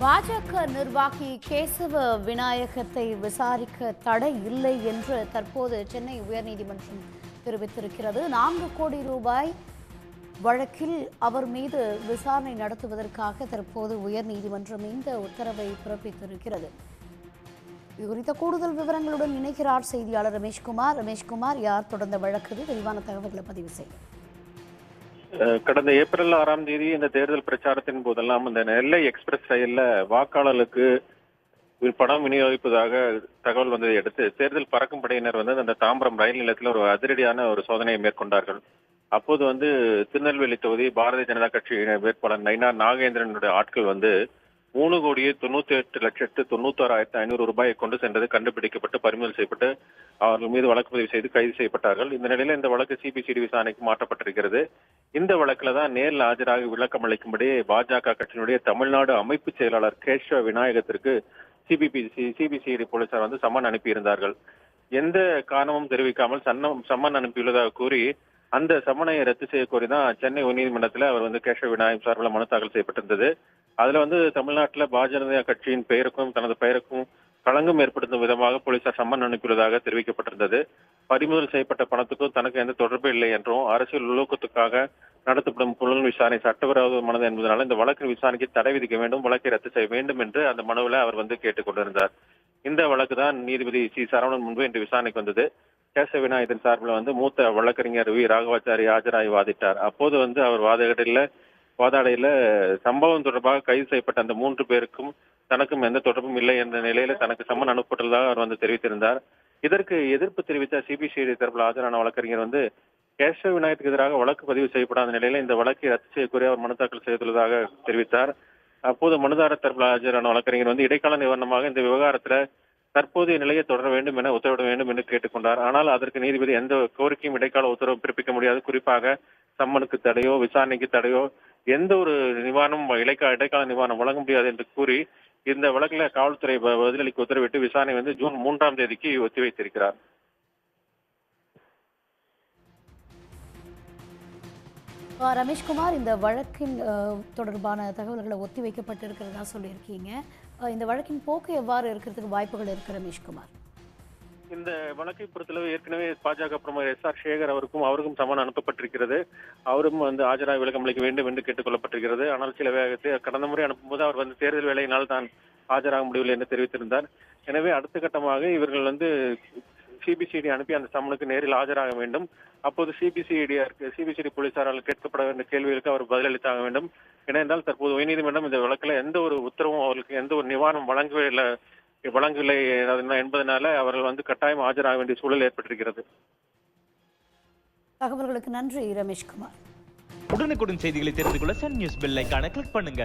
பாஜக நிர்வாகி கேசவ விநாயகத்தை விசாரிக்க தடை இல்லை என்று தற்போது சென்னை உயர்நீதிமன்றம் தெரிவித்திருக்கிறது. 4 கோடி ரூபாய் வழக்கில் அவர் மீது விசாரணை நடத்துவதற்காக தற்போது உயர்நீதிமன்றம் இந்த உத்தரவை பிறப்பித்திருக்கிறது. இது குறித்த கூடுதல் விவரங்களுடன் இணைக்கிறார் செய்தியாளர் ரமேஷ்குமார், யார் தொடர்ந்த வழக்கு? விரிவான தகவல்களை பதிவு செய்யும். கடந்த ஏப்ரல் 6ஆம் தேதி இந்த தேர்தல் பிரச்சாரத்தின் போதெல்லாம் இந்த நெல்லை எக்ஸ்பிரஸ் ரயில்ல வாக்காளர்களுக்கு பணம் விநியோகிப்பதாக தகவல் வந்ததை அடுத்து தேர்தல் பறக்கும் படையினர் அந்த தாம்பரம் ரயில் நிலையத்தில் ஒரு அதிரடியான ஒரு சோதனையை மேற்கொண்டார்கள். அப்போது திருநெல்வேலி தொகுதி பாரதிய ஜனதா கட்சி வேட்பாளர் நயினார் நாகேந்திரனுடைய ஆட்கள் 3,98,96,500 ரூபாயை கொண்டு சென்றது கண்டுபிடிக்கப்பட்டு பறிமுதல் செய்யப்பட்டு அவர்கள் மீது வழக்கு பதிவு செய்து கைது செய்யப்பட்டார்கள். இந்த நிலையில இந்த வழக்கு சிபிசிஐடி விசாரணைக்கு மாற்றப்பட்டிருக்கிறது. இந்த வழக்குல தான் நேரில் ஆஜராகி விளக்கம் அளிக்கும்படி பாஜக கட்சியினுடைய தமிழ்நாடு அமைப்பு செயலாளர் கேசவ விநாயகத்திற்கு சிபிசிஐடி போலீசார் சம்மன் அனுப்பியிருந்தார்கள். எந்த காரணமும் தெரிவிக்காமல் சம்மன் அனுப்பியுள்ளதாக கூறி அந்த சம்மனை ரத்து செய்ய கோரிதான் சென்னை உயர்நீதிமன்றத்தில் அவர் கேசவ விநாயகம் சார்பில் மனு தாக்கல் செய்யப்பட்டிருந்தது. அதுல தமிழ்நாட்டில் பாரதிய ஜனதா கட்சியின் பெயருக்கும் தனது பெயருக்கும் களங்கம் ஏற்படுத்தும் விதமாக போலீசார் சம்மன் அனுப்பியுள்ளதாக தெரிவிக்கப்பட்டிருந்தது. பறிமுதல் செய்யப்பட்ட பணத்துக்கும் தனக்கு எந்த தொடர்பு இல்லை என்றும் அரசியல் உலோகத்துக்காக நடத்தப்படும் புலன் விசாரணை சட்டவிரோதமானது என்பதனால இந்த வழக்கின் விசாரணைக்கு தடை விதிக்க வேண்டும், வழக்கை ரத்து செய்ய வேண்டும் என்று அந்த மனுவில் அவர் கேட்டுக் கொண்டிருந்தார். இந்த வழக்கு தான் நீதிபதி சி சரவணன் முன்பு இன்று விசாரணைக்கு வந்தது. கேசவ விநாயகத்தின் சார்பில் மூத்த வழக்கறிஞர் வி ராகவாச்சாரி ஆஜராகி வாதிட்டார். அப்போது அவர் வாதாடையில சம்பவம் தொடர்பாக கைது செய்யப்பட்ட அந்த 3 பேருக்கும் தனக்கும் எந்த தொடர்பும் இல்லை என்ற நிலையில தனக்கு சம்மன் அனுப்பப்பட்டுள்ளதாக அவர் தெரிவித்திருந்தார். இதற்கு எதிர்ப்பு தெரிவித்த சிபிசிஐடி தரப்பில் ஆஜரான வழக்கறிஞர் கேசவ விநாயகத்துக்கு எதிராக வழக்கு பதிவு செய்யப்படாத நிலையில இந்த வழக்கை ரத்து செய்யக்கோரி அவர் மனு தாக்கல் செய்துள்ளதாக தெரிவித்தார். அப்போது மனுதாரர் தரப்பில் ஆஜரான வழக்கறிஞர் இடைக்கால நிவாரணமாக இந்த விவகாரத்துல தற்போதைய நிலையை தொடர வேண்டும் என உத்தரவிட வேண்டும் என்று கேட்டுக்கொண்டார். ஆனால் அதற்கு நீதிபதி எந்த கோரிக்கையும் இடைக்கால உத்தரவு பிறப்பிக்க முடியாது. குறிப்பாக சம்மனுக்கு தடையோ விசாரணைக்கு தடையோ எந்த ஒரு நிவாரணமும் இடைக்கால நிவாரணம் வழங்க முடியாது என்று கூறி இந்த வழக்கில் காவல்துறை பதிலளிக்க உத்தரவிட்டு விசாரணை ஜூன் 3ஆம் தேதிக்கு ஒத்திவைத்திருக்கிறார். ரமேஷ்குமார், இந்த வழக்கின் தொடர்பான தகவல்களை ஒத்திவைக்கப்பட்டிருக்கிறதா சொல்லியிருக்கீங்க. இந்த வழக்கின் போக்கு எவ்வாறு இருக்கிறதுக்கு வாய்ப்புகள் இருக்கு ரமேஷ்குமார்? இந்த வழக்கை பொறுத்தளவு ஏற்கனவே பாஜக பிரமுகர் SR சேகர் அவருக்கும் சம்மன் அனுப்பப்பட்டிருக்கிறது. அவரும் ஆஜராக விளக்கம் அளிக்க வேண்டும் என்று கேட்டுக் கொள்ளப்பட்டிருக்கிறது. ஆனால் சில கடந்த முறை அனுப்பும்போது அவர் தேர்தல் வேலையினால் தான் ஆஜராக முடியவில்லை என்று தெரிவித்திருந்தார். எனவே அடுத்த கட்டமாக இவர்கள் சிபிசிஐடி அனுப்பி அந்த சம்மனுக்கு நேரில் ஆஜராக வேண்டும். அப்போது சிபிசிஐடி போலீசாரால் கேட்கப்பட வேண்டிய கேள்விகளுக்கு அவர் பதிலளித்தாக வேண்டும். ஏனென்றால் தற்போது உயர்நீதிமன்றம் இந்த வழக்கில் எந்த ஒரு உத்தரவும் அவர்களுக்கு எந்த ஒரு நிவாரணம் வழங்கவில்லை என்பதனால அவர்கள் கட்டாயம் ஆஜராக வேண்டிய சூழல் ஏற்பட்டிருக்கிறது. தகவல்களுக்கு நன்றி ரமேஷ்குமார். உடனுக்குடன் செய்திகளை தெரிந்து கொள்ள சன் நியூஸ் பெல் ஐகானை கிளிக் பண்ணுங்க.